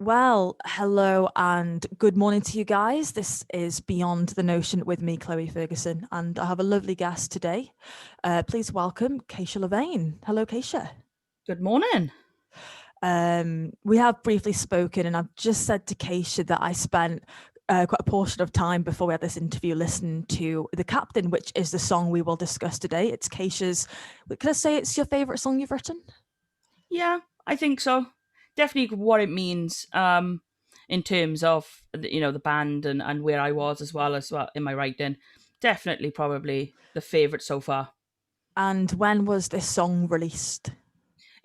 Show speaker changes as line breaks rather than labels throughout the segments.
Well, hello and good morning to you guys. This is Beyond the Notion with me, Chloe Ferguson, and I have a lovely guest today. Please welcome Kaysha Louvain. Hello, Kaysha.
Good morning.
We have briefly spoken, and I've just said to Kaysha that I spent quite a portion of time before we had this interview listening to The Captain, which is the song we will discuss today. It's Kaysha's, can I say it's your favourite song you've written?
Yeah, I think so. Definitely what it means in terms of the band and where I was as well in my writing. Definitely probably the favorite so far.
And when was this song released?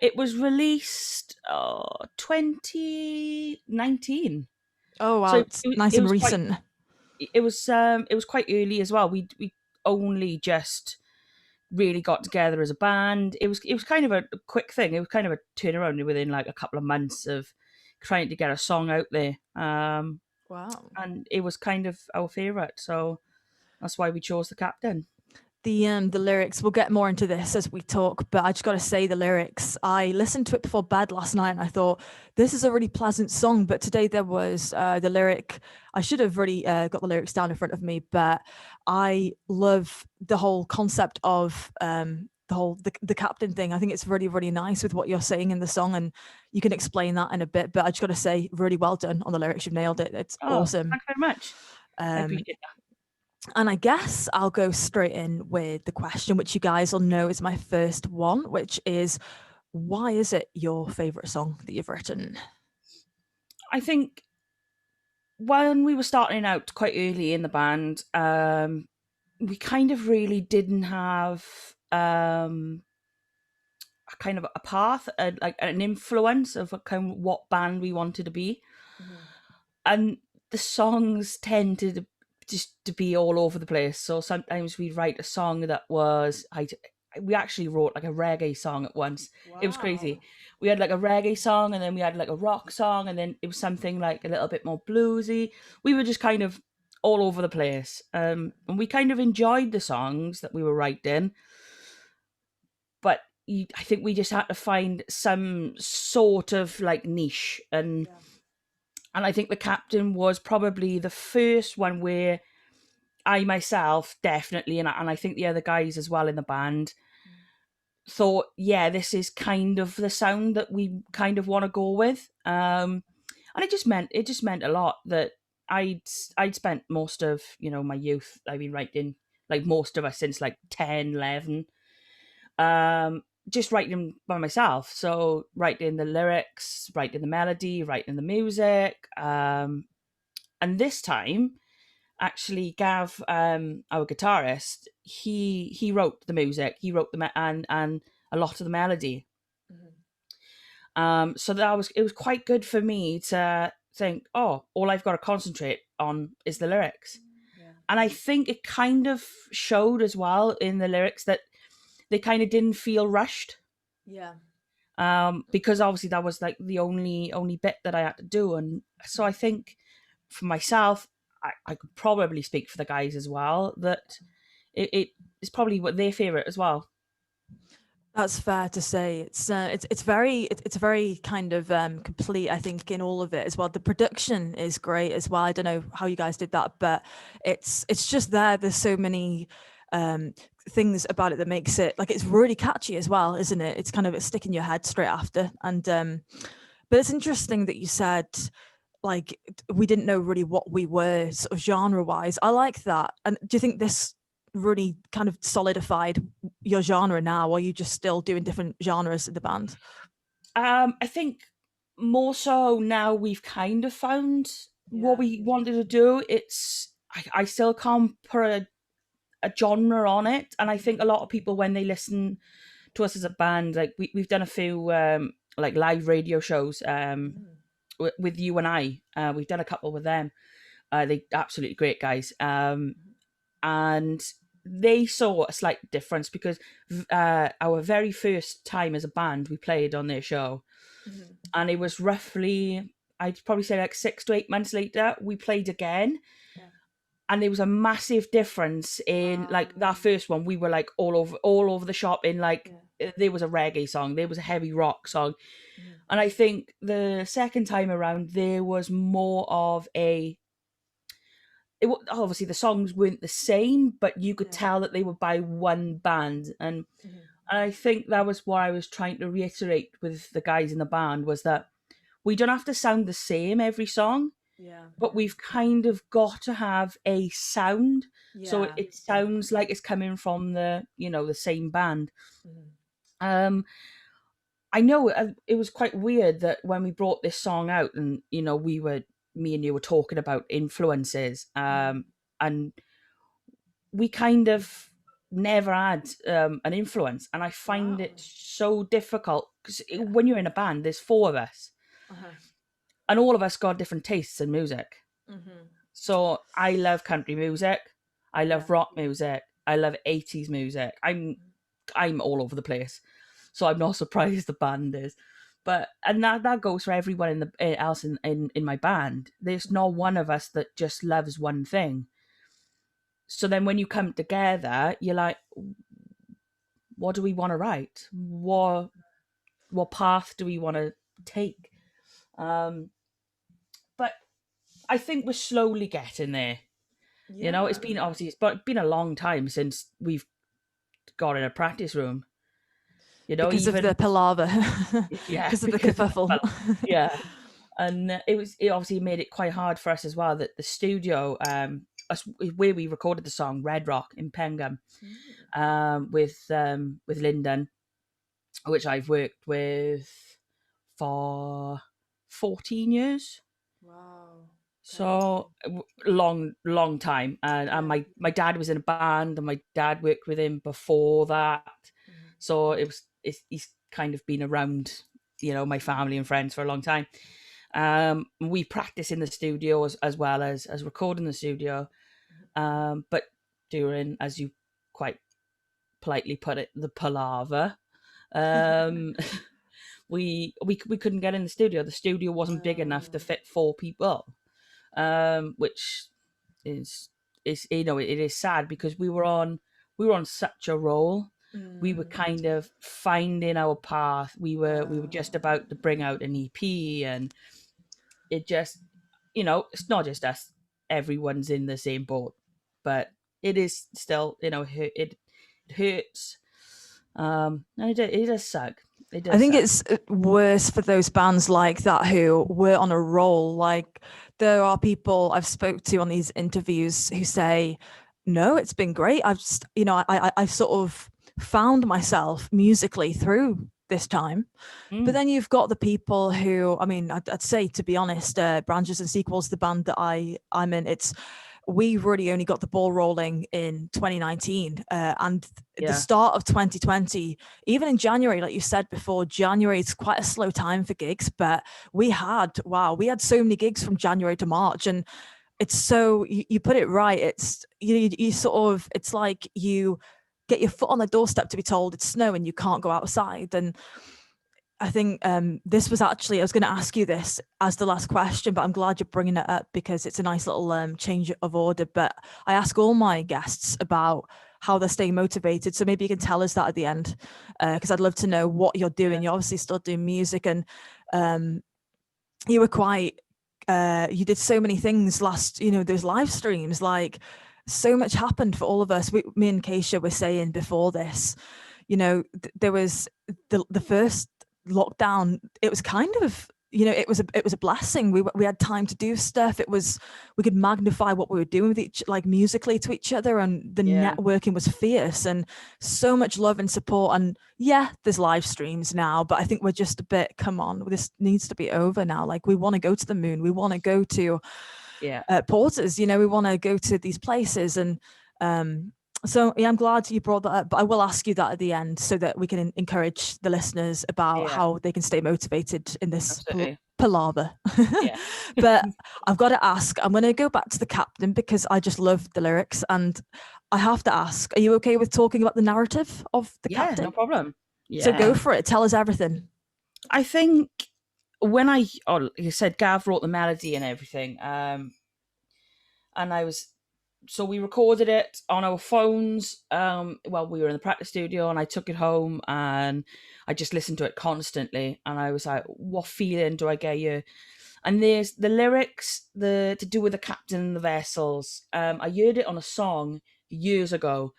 It was released 2019.
Oh,
So
wow, it's nice
it
and
was quite
recent.
it was quite early as well. We only just really got together as a band. It was kind of a quick thing. It was kind of a turnaround within like a couple of months of trying to get a song out there.
Wow.
And it was kind of our favorite, so that's why we chose the captain.
The lyrics, we'll get more into this as we talk, but I just got to say the lyrics. I listened to it before bed last night and I thought this is a really pleasant song, but today there was the lyric. I should have really got the lyrics down in front of me, but I love the whole concept of the captain thing. I think it's really, really nice with what you're saying in the song, and you can explain that in a bit, but I just got to say really well done on the lyrics. You've nailed it. It's
Oh,
awesome.
thanks very much. I
um
appreciate that.
and I guess I'll go straight in with the question, which you guys will know is my first one, which is, why is it your favorite song that you've written?
I think when we were starting out quite early in the band, we kind of really didn't have a kind of a path, like an influence of a kind of what band we wanted to be.
Mhm.
And the songs tended just to be all over the place. So sometimes we'd write a song that was we actually wrote like a reggae song at once. It was crazy.
Wow.
We had like a reggae song, and then we had like a rock song, and then it was something like a little bit more bluesy. We were just kind of all over the place, and we kind of enjoyed the songs that we were writing, but I think we just had to find some sort of like niche,
Yeah.
and I think the captain was probably the first one where I myself definitely, and I think the other guys as well in the band, thought, yeah, this is kind of the sound that we kind of want to go with. And it just meant a lot that I'd I'd spent most of my youth. I've been writing, like most of us, since like 10, 11. Just writing by myself. So writing the lyrics, writing the melody, writing the music. And this time, actually, Gav, our guitarist, he wrote the music. He wrote and a lot of the melody.
Mhm.
So it was quite good for me to think, oh, all I've got to concentrate on is the lyrics.
Yeah.
And I think it kind of showed as well in the lyrics that they kind of didn't feel rushed.
Yeah.
Because obviously that was like the only bit that I had to do, and so I think for myself, I could probably speak for the guys as well that it is probably what their favorite as well.
That's fair to say. It's very kind of complete, I think, in all of it as well. The production is great as well. I don't know how you guys did that, but it's just there. There's so many um things about it that makes it like it's really catchy as well, isn't it? It's kind of it's sticking your head straight after. And but it's interesting that you said like we didn't know really what we were sort of genre wise. I like that. And do you think this really kind of solidified your genre now, or are you just still doing different genres in the band?
I think more so now we've kind of found what
Yeah.
we wanted to do. I still can't put a genre on it, and I think a lot of people, when they listen to us as a band, like we've done a few like live radio shows
Mm.
with you and I. We've done a couple with them. They absolutely great guys. And they saw a slight difference because our very first time as a band, we played on their show,
Mhm.
and it was roughly, I'd probably say like 6 to 8 months later, we played again,
Yeah.
and there was a massive difference in like that first one. We were like all over the shop in like
Yeah.
there was a reggae song, there was a heavy rock song,
Mhm.
and I think the second time around there was more of a. Obviously the songs weren't the same, but you could
Yeah.
tell that they were by one band,
Mhm.
and I think that was what I was trying to reiterate with the guys in the band was that we don't have to sound the same every song,
Yeah.
but we've kind of got to have a sound so
Yeah.
it sounds like it's coming from the same band.
Mhm.
um I know it was quite weird that when we brought this song out, and me and you were talking about influences,
Mhm.
and we kind of never had an influence, and I find it
Wow.
so difficult because
Yeah.
when you're in a band there's four of us,
Uh-huh.
and all of us got different tastes in music.
Mhm.
So I love country music, I
Yeah.
love rock music, I love 80s music. I'm all over the place, so I'm not surprised the band is. But and that goes for everyone else in my band. There's
Mhm.
not one of us that just loves one thing. So then when you come together, you're like, what do we want to write? What path do we want to take? Um, but I think we're slowly getting there. It's
Yeah.
been obviously it's been a long time since we've got in a practice room.
Because of
Even
the palaver,
yeah,
because of the
because
kerfuffle.
yeah, and it obviously made it quite hard for us as well that the studio, where we recorded the song Red Rock in Pengham,
Mm.
with Lyndon, which I've worked with for 14 years.
Wow. Okay.
So long time, and
Yeah.
my dad was in a band, and my dad worked with him before that,
Mhm.
so he's kind of been around, my family and friends for a long time. We practice in the studio as well as record in the studio, but during, as you quite politely put it, the palaver, um, we couldn't get in the studio. The studio wasn't big enough to
Oh.
fit four people, which is it is sad because we were on such a roll. We were
Mm.
kind of finding our path. We were
Oh.
just about to bring out an EP, and it just it's not just us. Everyone's in the same boat, but it is still it hurts. And it does suck. It
I
does
think
suck.
it's worse for those bands like that who were on a roll. Like there are people I've spoke to on these interviews who say, "No, it's been great. I've just, I've sort of found myself musically through this time." But
Mm,
then you've got the people who, I mean, I'd say, to be honest, Branches and Sequels, the band that I'm in, we really only got the ball rolling in 2019, and the
yeah,
start of 2020, even in January, like you said before, January is quite a slow time for gigs, but we had so many gigs from January to March, and it's so you put it right. It's you sort of, it's like you get your foot on the doorstep to be told it's snowing, you can't go outside. And I think this was actually, I was going to ask you this as the last question, but I'm glad you're bringing it up because it's a nice little change of order. But I ask all my guests about how they're staying motivated. So maybe you can tell us that at the end, because I'd love to know what you're
yeah,
doing. You're obviously still doing music, and um, you were quite, you did so many things last, those live streams, like so much happened for all of us. Me and Kaysha were saying before this, there was the first lockdown. It was kind of, it was a blessing. We had time to do stuff. We could magnify what we were doing with each, like musically, to each other, and the
yeah,
networking was fierce, and so much love and support. And yeah, there's live streams now, but I think we're just a bit, come on, this needs to be over now. Like we want to go to the moon, we want to go to
yeah,
porters, we want to go to these places. And so yeah, I'm glad you brought that up, but I will ask you that at the end so that we can encourage the listeners about
yeah.
how they can stay motivated in this
Absolutely.
palaver.
Yeah,
But I've got to ask, I'm going to go back to the captain because I just love the lyrics, and I have to ask, are you okay with talking about the narrative of the
yeah. No
captain?
problem.
So go
Yeah,
for it, tell us everything.
I think like you said, Gav wrote the melody and everything, and I was so we recorded it on our phones while we were in the practice studio, and I took it home and I just listened to it constantly, and I was like, what feeling do I get here? And there's the lyrics, the to do with the captain and the vessels. I heard it on a song years ago,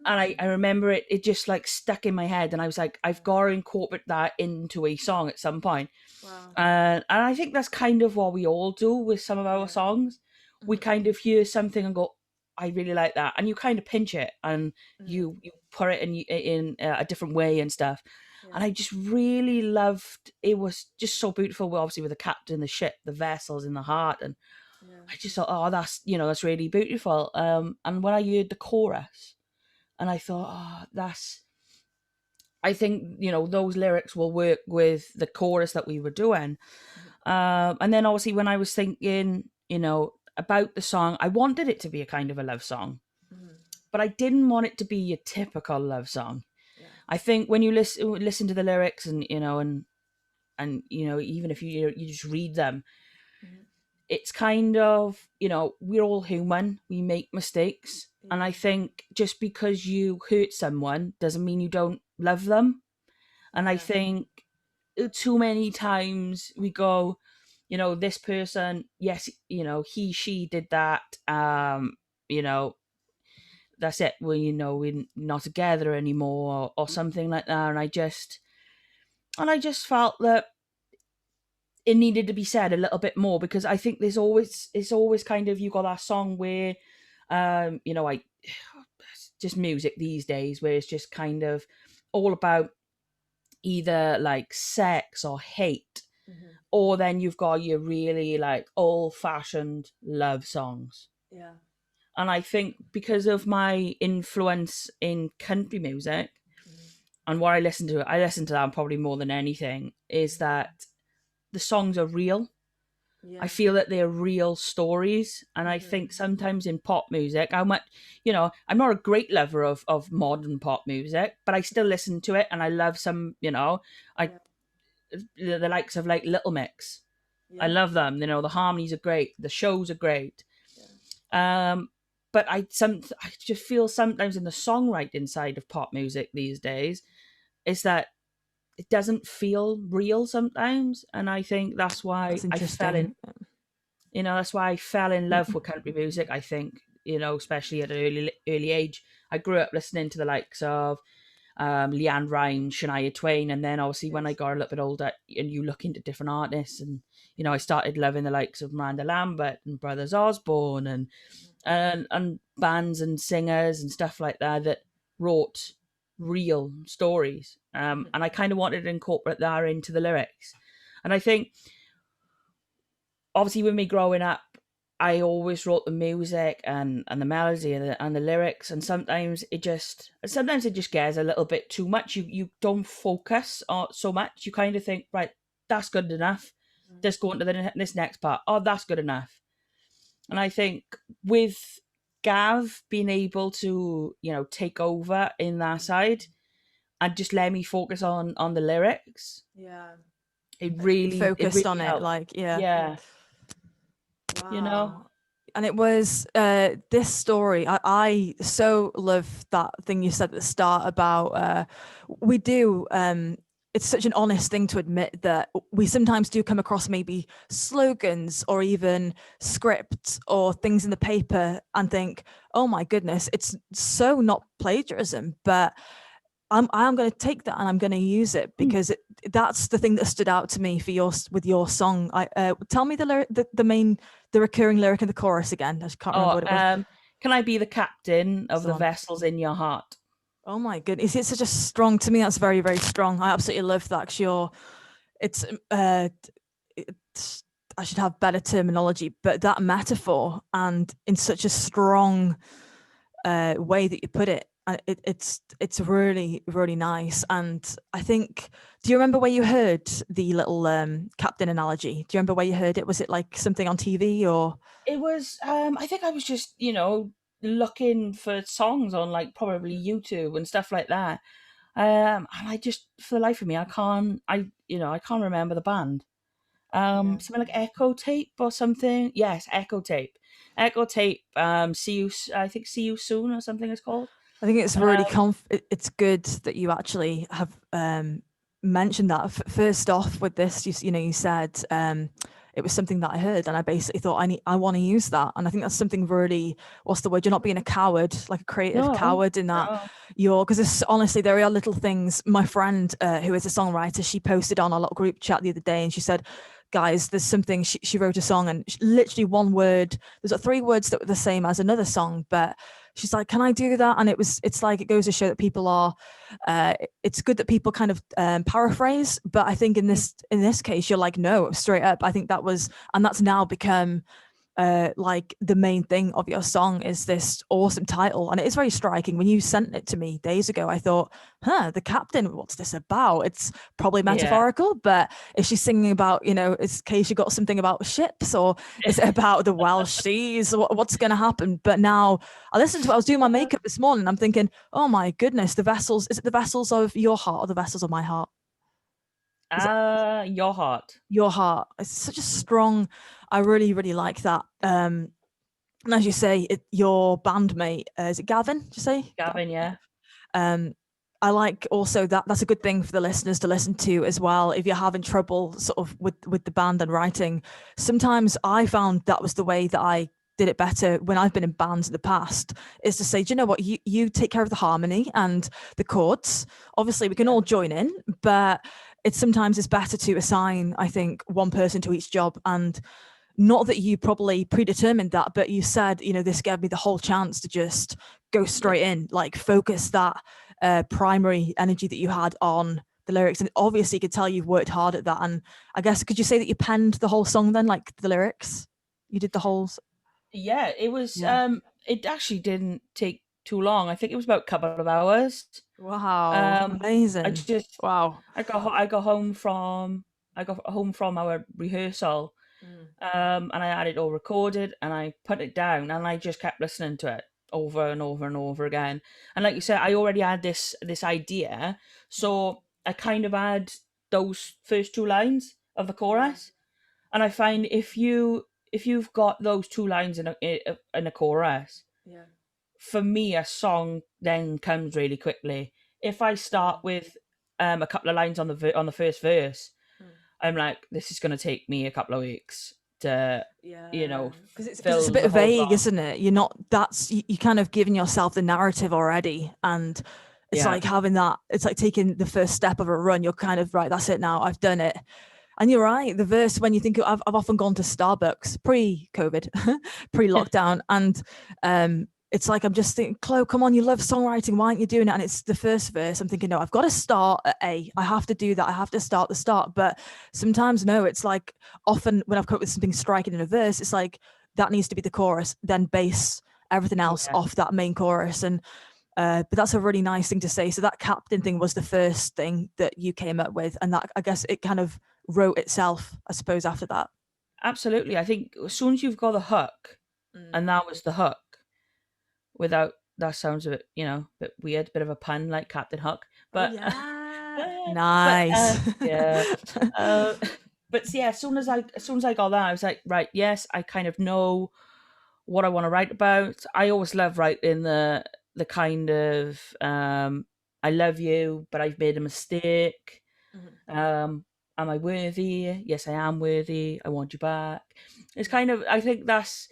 and I
Mm.
remember it just like stuck in my head, and I was like, I've got to incorporate that into a song at some point.
Wow.
And I think that's kind of what we all do with some of our
Yeah.
songs. We
Mhm.
kind of hear something and go, I really like that, and you kind of pinch it and
Mm.
you put it in a different way and stuff.
Yeah.
And I just really loved. It was just so beautiful. Obviously, with the captain, the ship, the vessels in the heart, and
Yeah.
I just thought, oh, that's really beautiful. And when I heard the chorus, and I thought, oh, that's. I think those lyrics will work with the chorus that we were doing.
Mhm.
And then obviously when I was thinking, about the song, I wanted it to be a kind of a love song,
Mhm.
but I didn't want it to be a typical love song.
Yeah.
I think when you listen to the lyrics, and even if you just read them,
Mhm.
it's kind of, we're all human, we make mistakes, and I
Yeah.
think just because you hurt someone doesn't mean you don't love them. And I
Yeah.
think too many times we go, this person, yes, she did that, you know that's it, well, we're not together anymore, or something like that. And I just felt that it needed to be said a little bit more, because I think it's always kind of, you got that song where, I just music these days where it's just kind of all about either like sex or hate,
Mhm.
or then you've got your really like old fashioned love songs.
Yeah.
And I think because of my influence in country music
Mhm.
and what I listen to that probably more than anything, is
Mhm.
that the songs are real. I
Yeah.
feel that they're real stories. And I
Mhm.
think sometimes in pop music, how much, I'm not a great lover of modern pop music, but I still listen to it and I love some, I
Yeah.
the likes of like Little Mix. I
Yeah.
love them. The harmonies are great. The shows are great.
Yeah.
Um, but I just feel sometimes in the songwriting side of pop music these days is that it doesn't feel real sometimes, and I think that's why
That's interesting.
that's why I fell in love with country music. I think especially at an early age, I grew up listening to the likes of Leanne Rhymes, Shania Twain, and then obviously when I
Yes.
got a little bit older, and you look into different artists, and I started loving the likes of Miranda Lambert and Brothers Osborne, and bands and singers and stuff like that wrote real stories.
Mhm.
And I kind of wanted to incorporate that into the lyrics. And I think obviously with me growing up, I always wrote the music and the melody and the lyrics, and sometimes it just gets a little bit too much. You don't focus on so much. You kind of think, right, that's good enough.
Mhm.
Just go on to this next part. Oh, that's good enough. And I think with Gav being able to take over in that side and just let me focus on the lyrics,
Yeah.
it
You
really it
focused
really
on it,
helped.
like, yeah.
Yeah, you know.
Wow. And it was this story. I so love that thing you said at the start about we do. It's such an honest thing to admit that we sometimes do come across maybe slogans or even scripts or things in the paper and think, oh my goodness, it's so not plagiarism, but I'm going to take that and I'm going to use it
Mm.
because that's the thing that stood out to me for with your song. I tell me the recurring lyric in the chorus again. I just can't remember
Oh,
what it was.
can I be the captain
That's
of
the
the
one.
vessels in your heart?
Oh my goodness, it's such a strong. To me, that's very very strong. I absolutely love that. Sure, it's it's I should have better terminology, but that metaphor and in such a strong way that you put it. It's really really nice, and I think. Do you remember where you heard the little captain analogy? Do you remember where you heard it? Was it like something on TV or?
It was. I think I was just looking for songs on like probably YouTube and stuff like that. And I just, for the life of me, I can't remember the band.
Yeah.
Something like Echo Tape or something. Yes, Echo Tape. Echo Tape. I think See You Soon or something it's called.
I think it's really
Um,
it's good that you actually have mentioned that. First off, with this, you know, you said it was something that I heard, and I basically thought I want to use that, and I think that's something really, what's the word? You're not being a coward, like a creative
no,
coward, in that
no,
you're, because honestly, there are little things. My friend, who is a songwriter, she posted on our little group chat the other day, and she said, guys, there's something, she wrote a song, and literally one word, there's like 3 words that were the same as another song, but she's like, can I do that? And it's like, it goes to show that people are, it's good that people kind of paraphrase, but I think in
mm,
this case, you're like, no, straight up. I think that was, and that's now become like the main thing of your song, is this awesome title, and it is very striking. When you sent it to me days ago, I thought, the captain, what's this about? It's probably
yeah.
metaphorical, but is she singing about, you know, is Kaysha got something about ships, or is it about the Welsh seas? What's going to happen? But now I listened to it, I was doing my makeup this morning, I'm thinking, oh my goodness, the vessels, is it the vessels of your heart or the vessels of my heart? Is it
Your Heart.
your heart? It's such a strong, I really really like that. And as you say, your bandmate, is it Gavin? Did you say Gavin?
Gavin,
Yeah.
yeah.
Um, I like also that that's a good thing for the listeners to listen to as well. If you're having trouble sort of with the band and writing, sometimes I found that was the way that I did it better when I've been in bands in the past, is to say, do you know what, you take care of the harmony and the chords. Obviously, we can
Yeah.
all join in, but it's better to assign, I think, one person to each job. And not that you probably predetermined that, but you said, you know, this gave me the whole chance to just go
Yeah.
straight in, like focus that primary energy that you had on the lyrics. And obviously, you could tell you've worked hard at that. And I guess, could you say that you penned the whole song then, like the lyrics? You did the whole.
Yeah, it was
Yeah.
it actually didn't take too long. I think it was about a couple of hours.
Wow.
Um I
Amazing.
just
Wow.
I got home from our rehearsal,
Mm.
and I had it all recorded and I put it down and I just kept listening to it over and over and over again. And like you said, I already had this idea, so I kind of had those first 2 lines of the
Yeah.
chorus. And I find if you've got those 2 lines in a chorus,
Yeah.
for me a song then comes really quickly. If I
Yeah.
start with a couple of lines on the first verse,
Mm.
I'm like, this is going to take me a couple of weeks to,
Yeah, because it's a
fill the
bit
whole
vague,
song.
isn't it? You're not that's you kind of giving yourself the narrative already, and it's
Yeah,
like having that. It's like taking the first step of a run. You're kind of right. That's it now. I've done it. And you're right. The verse, when you think, I've often gone to Starbucks pre-COVID, pre-lockdown, and it's like I'm just thinking, Chloe, come on, you love songwriting. Why aren't you doing it? And it's the first verse. I'm thinking, no, I've got to start at A. I have to do that. I have to start the start. But sometimes, no, it's like often when I've come up with something striking in a verse, it's like that needs to be the chorus, then base everything else
yeah,
off that main chorus. And but that's a really nice thing to say. So that captain thing was the first thing that you came up with, and that, I guess, it kind of wrote itself, I suppose, after that.
absolutely. I think as soon as you've got the hook,
Mm.
and that was the hook, without that sounds a bit, bit weird, bit of a pun like Captain Hook,
Oh
but
yeah,
but
nice.
yeah, uh, but yeah, as soon as I got that, I was like, right, yes, I kind of know what I want to write about. I always love writing the kind of I love you, but I've made a mistake.
Mhm.
Um, am I worthy? Yes, I am worthy. I want you back. It's
Mm.
kind of, I think that's,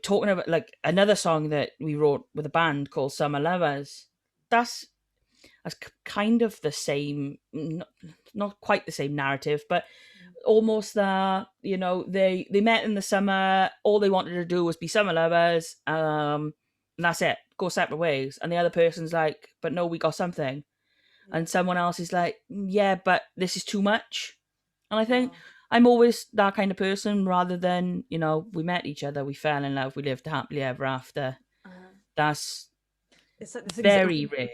talking about like another song that we wrote with a band called Summer Lovers. That's kind of the same, not quite the same narrative, but almost that. They met in the summer. All they wanted to do was be summer lovers. And that's it. Go separate ways. And the other person's like, but no, we got something.
Yeah.
And someone else is like, yeah, but this is too much. And I think
Wow.
I'm always that kind of person, rather than, we met each other, we fell in love, we lived happily ever after.
Uh,
That's
it's like the things that,
very rare.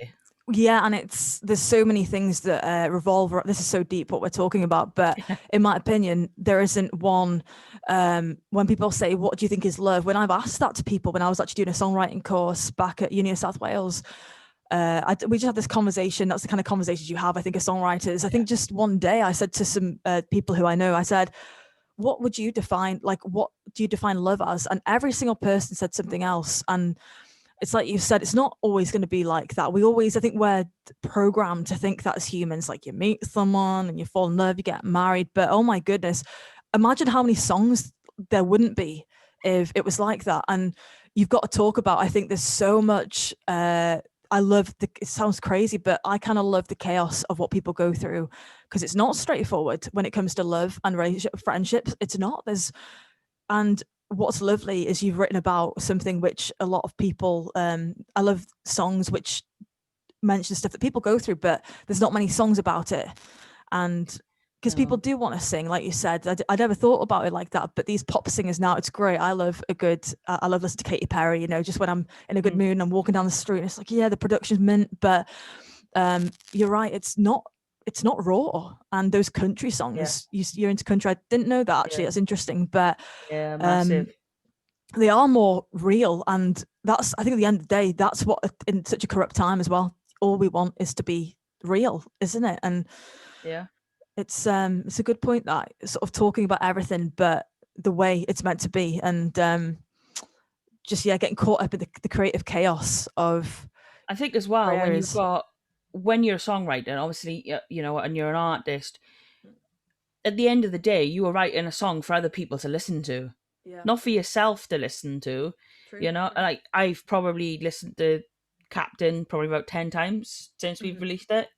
yeah, and there's so many things that revolve. This is so deep what we're talking about, but in my opinion, there isn't one. When people say, "What do you think is love?" When I've asked that to people when I was actually doing a songwriting course back at Uni of South Wales, we just had this conversation. That's the kind of conversations you have, I think, as songwriters. I think just one day I said to some people who I know, I said, what would you define, like, what do you define love as? And every single person said something else. And it's like you said, it's not always going to be like that. We always, I think we're programmed to think that as humans, like you meet someone and you fall in love, you get married. But oh my goodness, imagine how many songs there wouldn't be if it was like that. And you've got to talk about, I think there's so much, I love it sounds crazy, but I kind of love the chaos of what people go through, because it's not straightforward when it comes to love and relationship, friendships. It's not. And what's lovely is you've written about something which a lot of people, I love songs which mention stuff that people go through, but there's not many songs about it. And because people do want to sing, like you said, I never thought about it like that. But these pop singers now, it's great. I love listening to Katy Perry. Just when I'm in a good mood and I'm walking down the street, and it's like, yeah, the production's mint, but you're right, it's not raw. And those country songs, you're into country. I didn't know that, actually. That's interesting. But
massive.
they are more real, and that's, I think, at the end of the day, that's what, in such a corrupt time as well, all we want is to be real, isn't it? And it's a good point, that sort of talking about everything but the way it's meant to be. And just getting caught up in the creative chaos of,
I think as well, when you're a songwriter, obviously, and you're an artist, at the end of the day, you are writing a song for other people to listen to, not for yourself to listen to.
True.
Like, I've probably listened to Captain probably about 10 times since we've released it.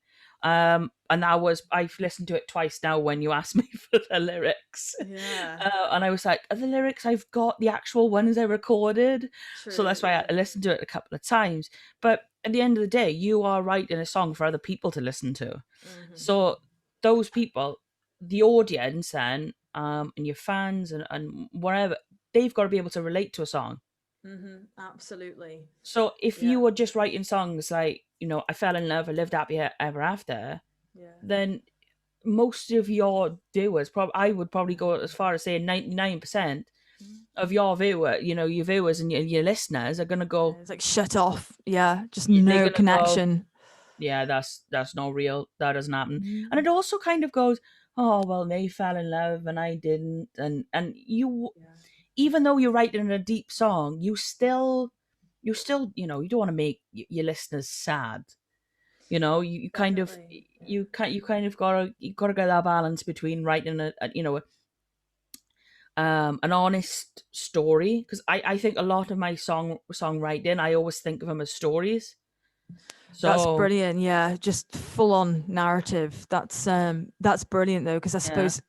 And I've listened to it twice now when you asked me for the lyrics. And I was like, are the lyrics, I've got the actual ones I recorded. True, so that's why I had to listen to it a couple of times. But at the end of the day, you are writing a song for other people to listen to. So those people, the audience then, and your fans and whatever, they've got to be able to relate to a song.
Absolutely.
So if you were just writing songs like, I fell in love, I lived happy ever after, then most of your viewers, I would probably go as far as saying 99% of your your viewers and your listeners are going to go,
it's like, shut off. Just no connection.
Go, that's not real. That doesn't happen. And it also kind of goes, oh, well, they fell in love and I didn't. And you, even though you're writing a deep song, you still, you don't want to make your listeners sad. You kind of gotta get that balance between writing an honest story, because I think a lot of my songwriting, I always think of them as stories. So
that's brilliant. Just full on narrative. That's brilliant, though, because I suppose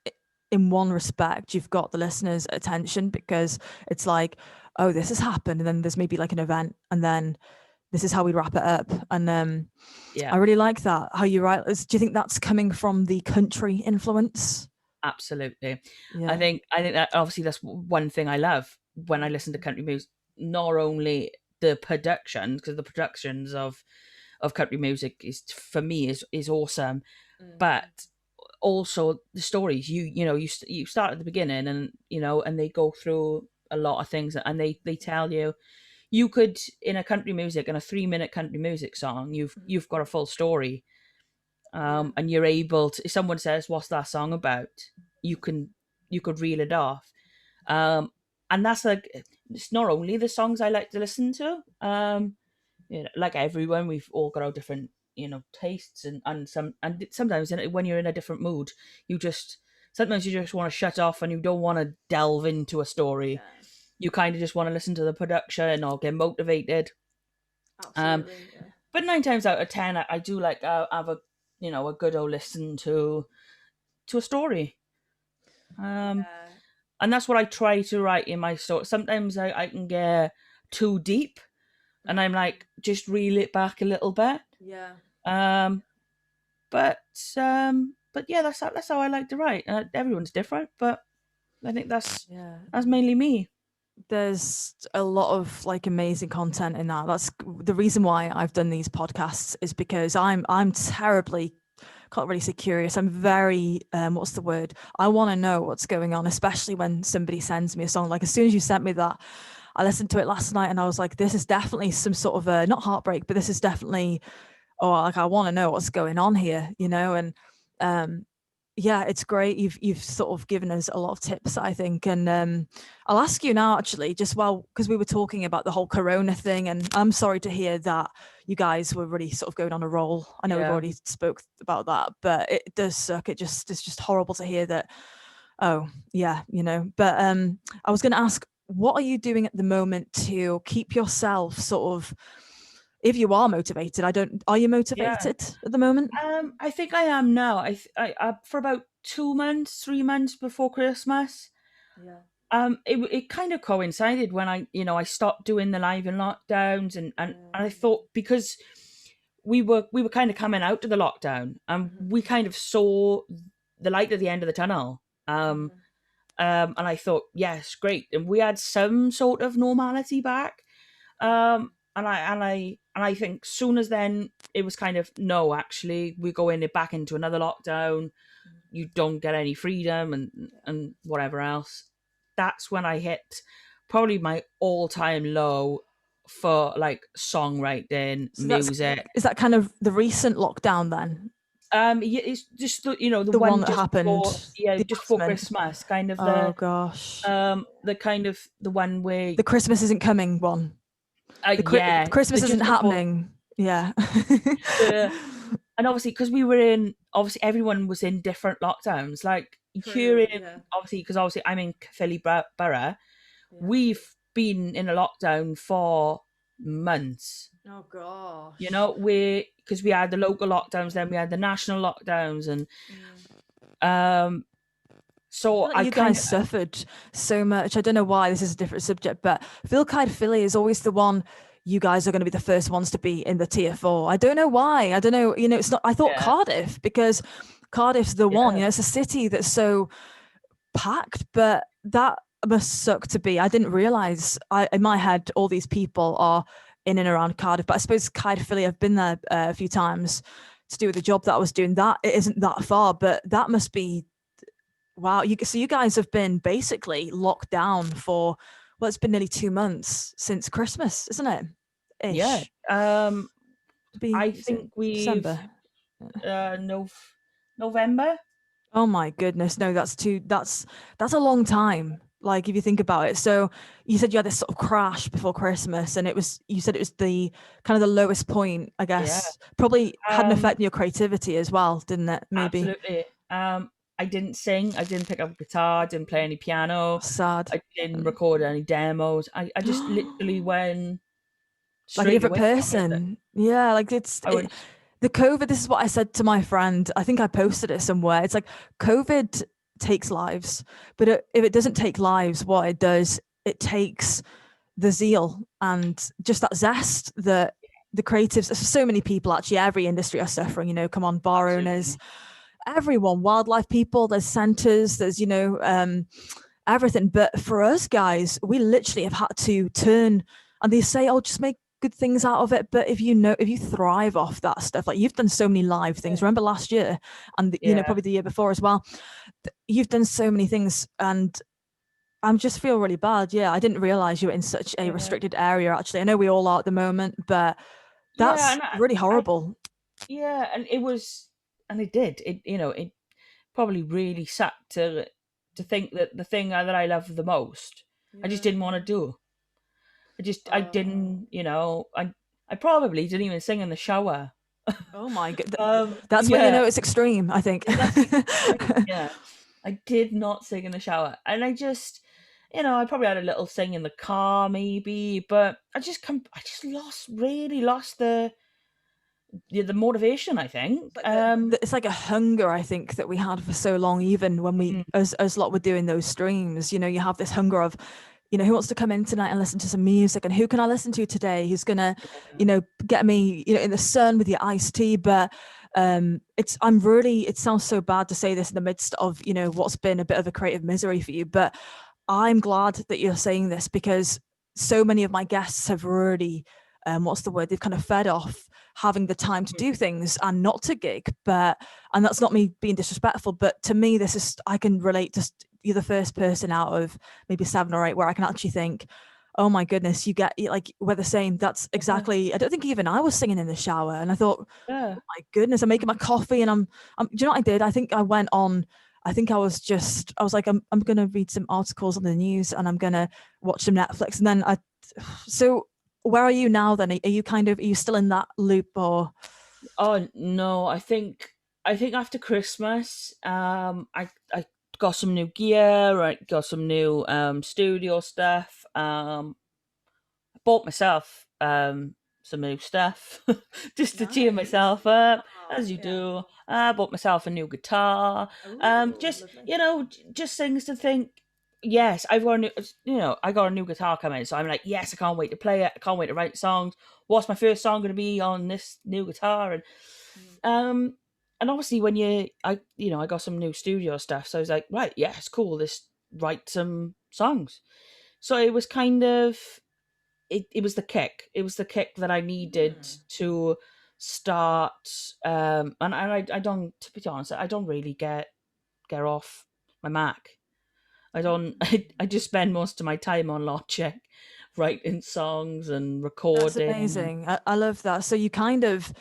in one respect you've got the listener's attention, because it's like, oh, this has happened, and then there's maybe like an event, and then this is how we wrap it up. And I really like that, how you write. Do you think that's coming from the country influence?
Absolutely. I think that obviously that's one thing I love when I listen to country music. Not only the production, because the productions of country music is, for me, is awesome, but also the stories. You start at the beginning, and and they go through a lot of things, and they tell you could, in a country music, in a 3-minute country music song, you've got a full story. And you're able to, if someone says, what's that song about, you could reel it off. And that's like, it's not only the songs I like to listen to. Like everyone, we've all got our different tastes, and sometimes when you're in a different mood, sometimes you just want to shut off and you don't want to delve into a story. You kind of just want to listen to the production or get motivated.
Absolutely.
But 9 times out of 10, I do like have a good old listen to a story. And that's what I try to write in my story. Sometimes I can get too deep, and I'm like, just reel it back a little bit. But yeah, that's how I like to write. Everyone's different, but I think that's mainly me.
There's a lot of like amazing content in that. That's the reason why I've done these podcasts, is because I'm terribly, can't really say curious. I'm very what's the word? I want to know what's going on, especially when somebody sends me a song. Like, as soon as you sent me that, I listened to it last night and I was like, this is definitely some sort of a, not heartbreak, but this is definitely, oh, like I want to know what's going on here, you know? And yeah, it's great. You've sort of given us a lot of tips, I think. And I'll ask you now, actually, just while, because we were talking about the whole Corona thing, and I'm sorry to hear that you guys were really sort of going on a roll. I know we've
Yeah.
already spoke about that, but it does suck. It's just horrible to hear that. Oh, yeah, you know. But I was going to ask, what are you doing at the moment to keep yourself sort of, if you are motivated? Are you
Yeah.
motivated at the moment?
I think I am now. For about 2 months, 3 months before Christmas.
Yeah.
It kind of coincided when I stopped doing the live in lockdowns, and I thought, because we were kind of coming out of the lockdown, and we kind of saw the light at the end of the tunnel. And I thought, yes, great, and we had some sort of normality back. And I think soon as then it was kind of, no, actually we're going back into another lockdown. You don't get any freedom, and whatever else. That's when I hit probably my all-time low for like songwriting,
So
music.
is that kind of the recent lockdown then?
Yeah, it's just the
The one
one
that
just before,
happened,
yeah,
the
just before
announcement.
Christmas, kind of
Oh gosh,
the kind of the one where,
the Christmas isn't coming one.
yeah,
Christmas
the
isn't
just before
happening. Yeah.
the and obviously, because we were in, obviously everyone was in different lockdowns. Like here
True.
in,
Yeah.
obviously, because obviously I'm in Philly Borough,
Yeah.
we've been in a lockdown for months.
Oh gosh.
We, because we had the local lockdowns, then we had the national lockdowns, and um,
I
so
feel like
I
you
kind
guys
of,
suffered so much. I don't know why this is a different subject, but I feel Philly is always the one you guys are going to be the first ones to be in the tier four. I don't know why. I don't know. You know, it's not. I thought
yeah,
Cardiff, because Cardiff's the one.
yeah,
You know, it's a city that's so packed, but that must suck to be. I didn't realize. In my head, all these people are in and around Cardiff, but I suppose Cardiff, Philly. I've been there a few times to do with the job that I was doing. That it isn't that far, but that must be wow. So you guys have been basically locked down for, well, it's been nearly 2 months since Christmas, isn't it?
yeah.
Ish.
I
Is it
think we've
December?
November.
Oh my goodness, no, that's a long time. Like if you think about it. So you said you had this sort of crash before Christmas, and you said it was the kind of the lowest point, I
Yeah.
guess. Probably had an
Um,
effect on your creativity as well, didn't it? Maybe.
Absolutely. I didn't sing. I didn't pick up a guitar. I didn't play any piano.
Sad.
I didn't record any demos. I just literally went
Like a
straight
different
away from it.
person. Yeah, like
I went,
the COVID. This is what I said to my friend. I think I posted it somewhere. It's like COVID takes lives, but if it doesn't take lives, what it does, it takes the zeal and just that zest that the creatives, so many people, actually every industry are suffering. You know, come on, bar owners,
absolutely.
everyone, wildlife people, there's centers, there's everything. But for us guys, we literally have had to turn, and they say, oh, just make good things out of it. But if you thrive off that stuff, like you've done so many live things, remember last year, and
Yeah.
probably the year before as well, you've done so many things, and I just feel really bad. Yeah, I didn't realize you were in such a
Yeah.
restricted area. Actually, I know we all are at the moment, but
Yeah.
that's
And
really
I
horrible.
yeah, and it was, and it did. It probably really sucked to think that the thing that I love the most, I just
Yeah.
didn't want to do. I didn't, I probably didn't even sing in the shower.
Oh my god, that's when you
Yeah,
know it's extreme, I think.
that's extreme. Yeah, I did not sing in the shower, and I just, I probably had a little sing in the car, maybe, but I just really lost the motivation, I think.
It's like a hunger, I think, that we had for so long. Even when we,
Mm,
as lot were doing those streams, you have this hunger of, who wants to come in tonight and listen to some music, and who can I listen to today? Who's gonna, get me, in the sun with your iced tea? But it sounds so bad to say this in the midst of, what's been a bit of a creative misery for you, but I'm glad that you're saying this, because so many of my guests have really, what's the word? They've kind of fed off having the time to do things and not to gig. And that's not me being disrespectful, but to me, I can relate. Just you're the first person out of maybe 7 or 8 where I can actually think, oh my goodness, like we're the same. That's
Yeah.
exactly. I don't think even I was singing in the shower, and I thought,
Yeah.
oh my goodness, I'm making my coffee, and I'm. Do you know what I did? I think I went on. I think I was like, I'm gonna read some articles on the news, and I'm gonna watch some Netflix, and then I. So where are you now? Then are you are you still in that loop or?
Oh no, I think after Christmas, I got some new gear, I got some new studio stuff. Bought myself some new stuff just to cheer
Nice.
myself up,
Oh,
as you
yeah.
do. I bought myself a new guitar.
Oh,
Just
lovely.
just things to think. Yes, I've got a new, I got a new guitar coming, so I'm like, yes, I can't wait to play it. I can't wait to write songs. What's my first song going to be on this new guitar?
Mm.
Um, and obviously when I got some new studio stuff, so I was like, right, yeah, it's cool. Let's write some songs. So it was kind of it was the kick. It was the kick that I needed
Mm.
to start. And I don't, to be honest, I don't really get off my Mac. I don't. I just spend most of my time on Logic, writing songs and
That's
recording. And
amazing. I love that. So you kind of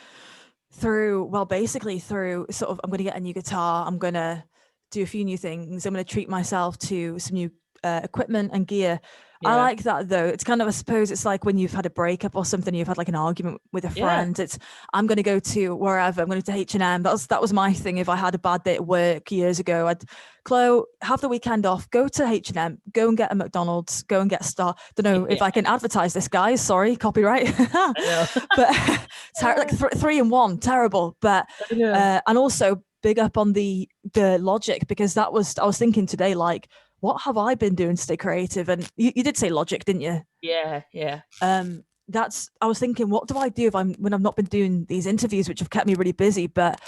basically through sort of, I'm going to get a new guitar. I'm going to do a few new things. I'm going to treat myself to some new equipment and gear. I
yeah,
like that though. It's kind of, I suppose it's like when you've had a breakup or something, you've had like an argument with a
yeah,
friend. It's, I'm going to go to wherever. I'm going to H&M. That was my thing. If I had a bad day at work years ago, I'd, Chloe, have the weekend off, go to H&M, go and get a McDonald's, go and get Star. Don't know if
yeah.
I can advertise this, guys. Sorry, copyright.
I know.
But like 3 in 1, terrible. But
I know.
and also big up on the Logic, because that was, I was thinking today, like, what have I been doing to stay creative? And you did say Logic, didn't you?
Yeah, yeah,
That's, I was thinking, what do I do if I'm when I've not been doing these interviews, which have kept me really busy? But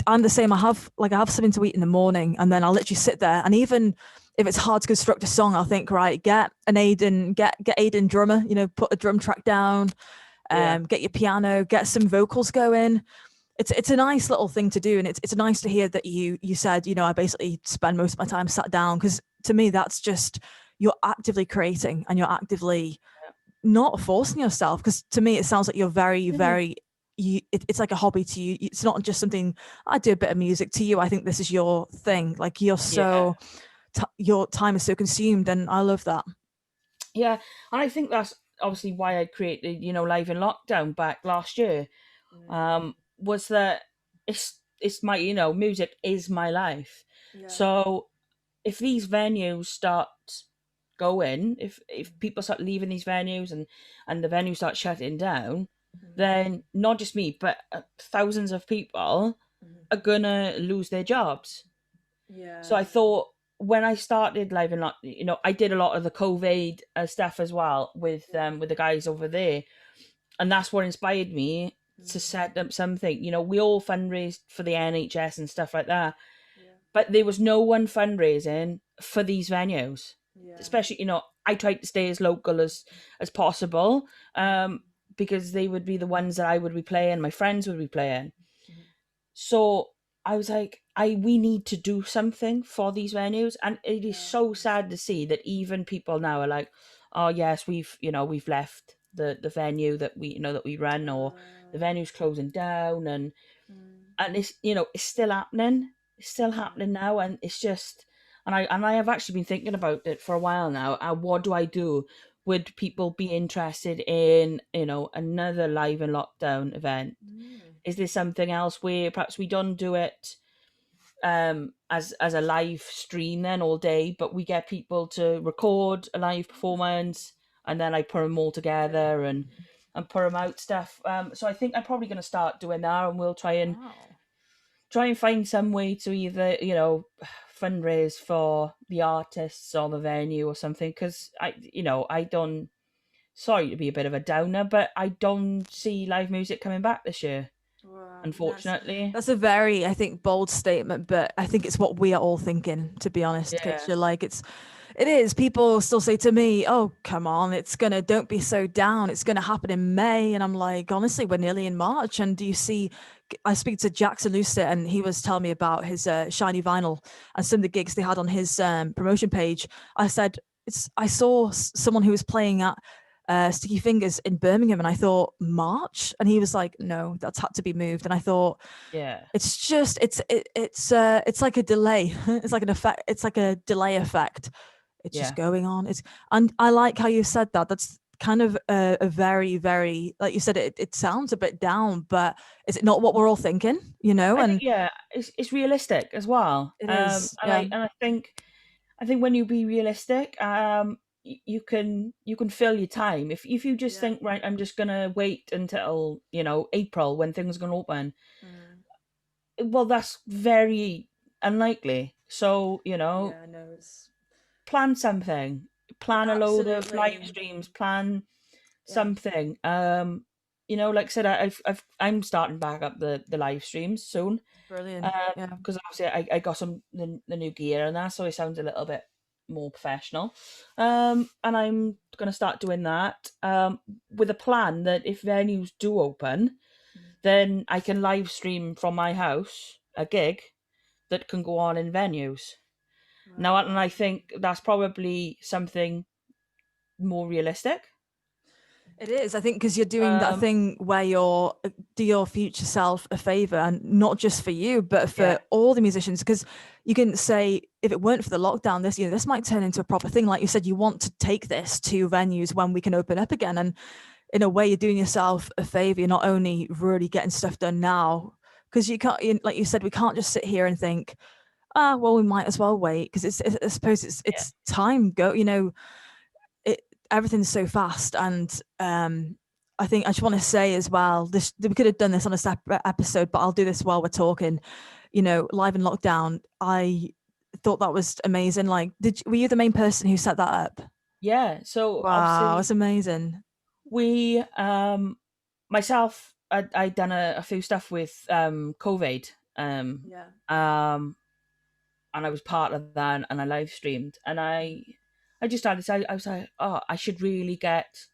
I'm the same. I have something to eat in the morning, and then I'll literally sit there, and even if it's hard to construct a song, I'll think, right, get Aiden drummer, put a drum track down,
yeah,
get your piano, get some vocals going. It's a nice little thing to do, and it's nice to hear that you said, I basically spend most of my time sat down, because to me that's just, you're actively creating and you're actively not forcing yourself, because to me it sounds like you're very
yeah,
very it's like a hobby to you. It's not just something, I do a bit of music. To you, I think this is your thing. Like, you're
yeah.
so your time is so consumed, and I love that.
Yeah, and I think that's obviously why I created, Live in Lockdown back last year.
Mm.
Was that it's my, music is my life.
Yeah.
So if these venues start going, if people start leaving these venues and the venues start shutting down,
Mm.
then not just me, but thousands of people
Mm.
are gonna lose their jobs. So I
Yeah.
thought when I started Live in Lockdown, I did a lot of the COVID stuff as well with the guys over there, and that's what inspired me to
Mm.
set up something. We all fundraised for the NHS and stuff like that,
Yeah.
but there was no one fundraising for these venues.
Yeah.
Especially, I tried to stay as local as possible,
Mm.
because they would be the ones that I would be playing, my friends would be playing.
Mm.
So I was like, we need to do something for these venues, and it is
Yeah.
so sad to see that even people now are like, oh yes, we've left the venue that we run, or the venue's closing down,
Mm.
and it's still happening. It's still
Mm.
happening now, and it's just, and I have actually been thinking about it for a while now. What do I do? Would people be interested in another Live in Lockdown event?
Mm.
Is there something else where perhaps we don't do it as a live stream then all day, but we get people to record a live performance, and then I put them all together and put them out stuff. So I think I'm probably going to start doing that, and we'll
Wow.
try and find some way to either fundraise for the artists or the venue or something, because I don't, sorry to be a bit of a downer, but I don't see live music coming back this year,
Wow,
unfortunately.
that's a very, I think, bold statement, but I think it's what we are all thinking, to be honest,
Yeah,
Kaysha. Like, it is. People still say to me, "Oh, come on, don't be so down. It's gonna happen in May," and I'm like, honestly, we're nearly in March, and do you see? I speak to Jackson Lucet, and he was telling me about his shiny vinyl and some of the gigs they had on his promotion page. I said, it's I saw someone who was playing at Sticky Fingers in Birmingham, and I thought March, and he was like, no, that's had to be moved, and I thought
Yeah,
it's just it's like a delay. It's like an effect. It's like a delay effect. It's just
yeah.
going on. It's and I like how you said that. That's kind of a very very like you said. It sounds a bit down, but is it not what we're all thinking? You know,
I think
and
yeah, it's realistic as well.
it is. Yeah.
And I think when you be realistic, you can fill your time. If you just
Yeah.
think right, I'm just gonna wait until April when things are gonna open.
Mm.
Well, that's very unlikely. So
Yeah. No. It's
plan something, plan a load of live
absolutely.
streams, plan
Yeah.
something. Like I said, I'm starting back up the live streams soon.
Brilliant. Yeah.
Because obviously I got the new gear and that, so it sounds a little bit more professional. And I'm gonna start doing that. With a plan that if venues do open,
Mm.
then I can live stream from my house a gig that can go on in venues. Now, and I
Wow.
think that's probably something more realistic.
It is, I think, because you're doing that
Um,
thing where you're do your future self a favor, and not just for you, but for
yeah,
all the musicians. Because you can say, if it weren't for the lockdown this year, this might turn into a proper thing. Like you said, you want to take this to venues when we can open up again, and in a way, you're doing yourself a favor. You're not only really getting stuff done now, because you can't, like you said, we can't just sit here and think, ah, well, we might as well wait, because I suppose
yeah,
it's time go. It everything's so fast, and I think I just want to say as well, this we could have done this on a separate episode, but I'll do this while we're talking. Live in lockdown, I thought that was amazing. Like, were you the main person who set that up?
yeah. So
Wow,
obviously
it's amazing.
we myself I done a few stuff with COVID
Yeah.
um and I was part of that and I live streamed and I just decided I was like, oh, I should really get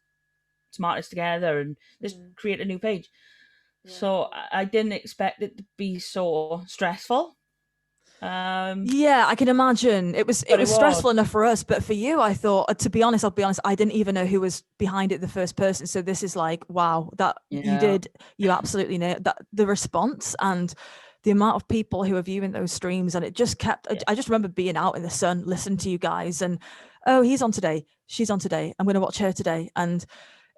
some artists together and just
Mm,
create a new page.
yeah.
So I didn't expect it to be so stressful.
Yeah, I can imagine. It
But it
was
was.
stressful enough for us, but for you, I thought, to be honest, I'll be honest, I didn't even know who was behind it the first person. So this is like, wow, that
Yeah.
you absolutely nailed that. The response and the amount of people who are viewing those streams, and it just kept.
Yeah.
I just remember being out in the sun, listening to you guys, and oh, he's on today, she's on today. I'm going to watch her today, and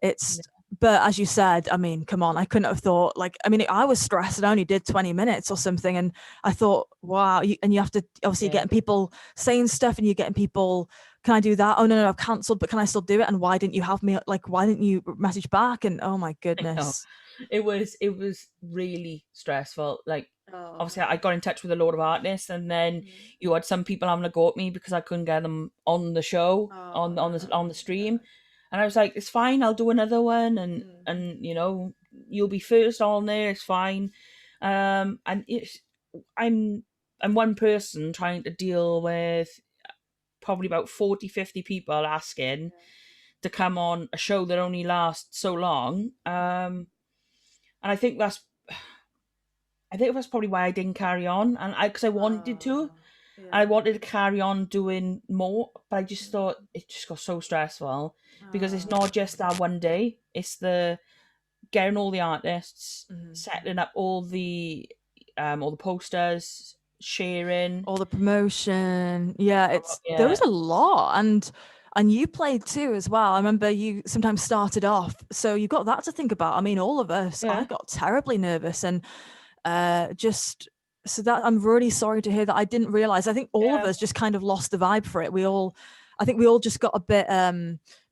it's. But as you said, I mean, come on, I couldn't have thought like. I mean, I was stressed, and I only did 20 minutes or something, and I thought, wow, and you have to obviously you're
Yeah.
getting people saying stuff, and you're getting people, can I do that? Oh no, I've cancelled, but can I still do it? And why didn't you have me? Like, why didn't you message back? And oh my
I know.
goodness.
It was really stressful. Like
Oh.
obviously I got in touch with a load of artists and then
Mm.
you had some people having a go at me because I couldn't get them on the show
Oh no.
on the
Yeah.
stream. And I was like, it's fine, I'll do another one
Mm.
and you'll be first on there, it's fine. And it's I'm I'm one person trying to deal with probably about 40, 50 people asking to come on a show that only lasts so long. And I think that's probably why I didn't carry on, and because I wanted to,
Oh.
I
Yeah.
wanted to carry on doing more, but I just
Mm.
thought it just got so stressful because it's
Oh.
not just that one day; it's the getting all the artists,
Mm.
setting up all the posters, sharing.
All the promotion. Yeah, there
Yeah,
was a lot, and you played too as well. I remember you sometimes started off, so you got that to think about. I mean, all of us. I
yeah,
got terribly nervous, and just so that I'm really sorry to hear that. I didn't realize. I think all of
yeah,
us just kind of lost the vibe for it. I think we all just got a bit.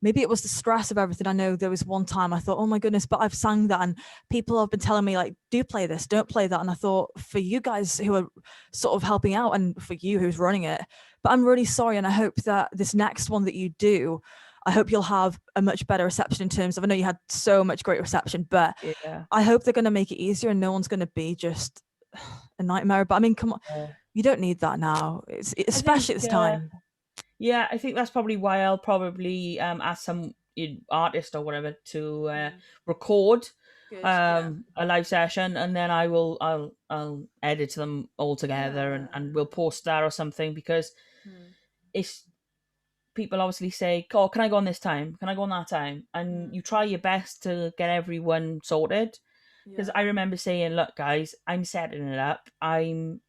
Maybe it was the stress of everything. I know there was one time I thought, oh my goodness, but I've sang that, and people have been telling me like, do play this, don't play that, and I thought for you guys who are sort of helping out, and for you who's running it, but I'm really sorry, and I hope that this next one that you do. I hope you'll have a much better reception in terms of. I know you had so much great reception, but
yeah.
I hope they're going to make it easier and no one's going to be just a nightmare. But I mean, come on,
Yeah.
you don't need that now.
I think.
Especially at this time.
Yeah, I think that's probably why I'll probably ask some artist or whatever to
Mm,
record
good. Yeah.
a live session, and then I'll edit them all together,
Yeah.
and we'll post that or something because
Mm,
it's people obviously say, "Oh, can I go on this time? Can I go on that time?" And you try your best to get everyone sorted. Because
Yeah.
I remember saying, "Look, guys, I'm setting it up. I'm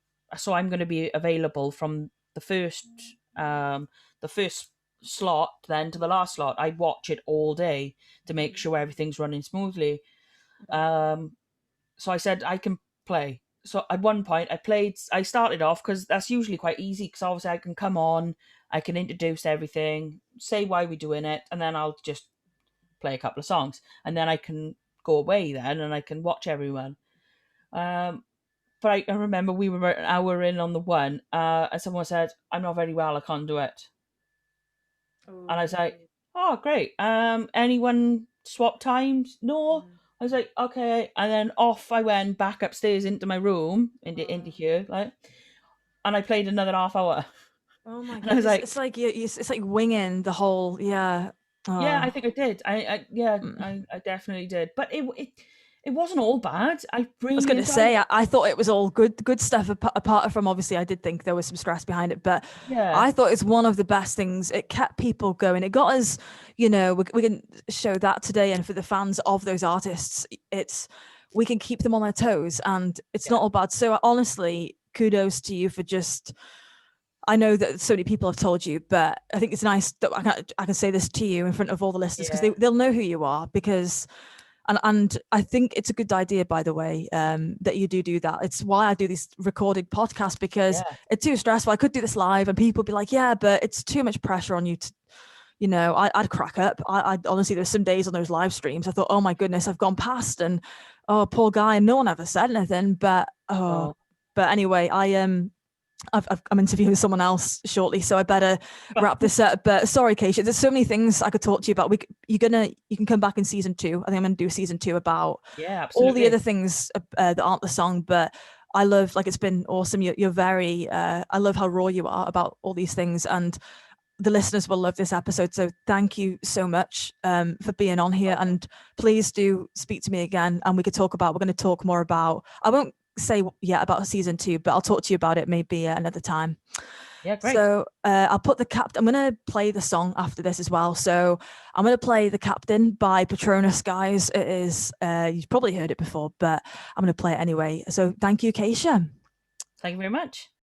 going to be available from the first slot then to the last slot. I watch it all day to make sure everything's running smoothly." Um, so I said I can play. So at one point I started off because that's usually quite easy because obviously I can come on, I can introduce everything, say why we're doing it, and then I'll just play a couple of songs, and then I can go away then and I can watch everyone. Um, but I remember we were about an hour in on the one, and someone said, "I'm not very well, I can't do it." And I was like,
Oh.
"Oh, great. Anyone swap times?" No. I was like, "Okay." And then off I went back upstairs into my room, into here, like, and I played another half hour.
Oh my
And I
god,
was like,
it's like it's like winging the whole, yeah.
"Yeah,
Oh.
I think I did. Yeah,
Mm.
I definitely did." But it wasn't all bad. I
I was
really
going to
enjoyed
say,
it.
I thought it was all good stuff. Apart from obviously, I did think there was some stress behind it, but
Yeah,
I thought it's one of the best things. It kept people going. It got us, we can show that today, and for the fans of those artists, it's we can keep them on their toes, and it's
yeah,
not all bad. So honestly, kudos to you for just. I know that so many people have told you, but I think it's nice that I can say this to you in front of all the listeners because
yeah,
they'll know who you are because and I think it's a good idea, by the way, that you do that. It's why I do these recorded podcasts because
yeah.
it's too stressful. I could do this live, and people be like, "Yeah, but it's too much pressure on you to." I'd crack up. I'd honestly, there's some days on those live streams I thought, "Oh my goodness, I've gone past," and oh, poor guy, and no one ever said anything.
Oh,
But anyway, I'm interviewing someone else shortly, so I better wrap this up. But sorry, Kaysha, there's so many things I could talk to you about. You can come back in season 2. I think I'm gonna do season 2 about
yeah,
all the other
absolutely.
things that aren't the song. But I love, like, it's been awesome. You're very, I love how raw you are about all these things, and the listeners will love this episode. So thank you so much for being on here,
Welcome.
and please do speak to me again, and we're going to talk more about, I won't say yet about season 2, but I'll talk to you about it maybe another time.
Yeah, great.
So I'll put I'm going to play the song after this as well. So I'm going to play The Captain by Patronus, guys. It is, you've probably heard it before, but I'm going to play it anyway. So thank you, Kaysha.
Thank you very much.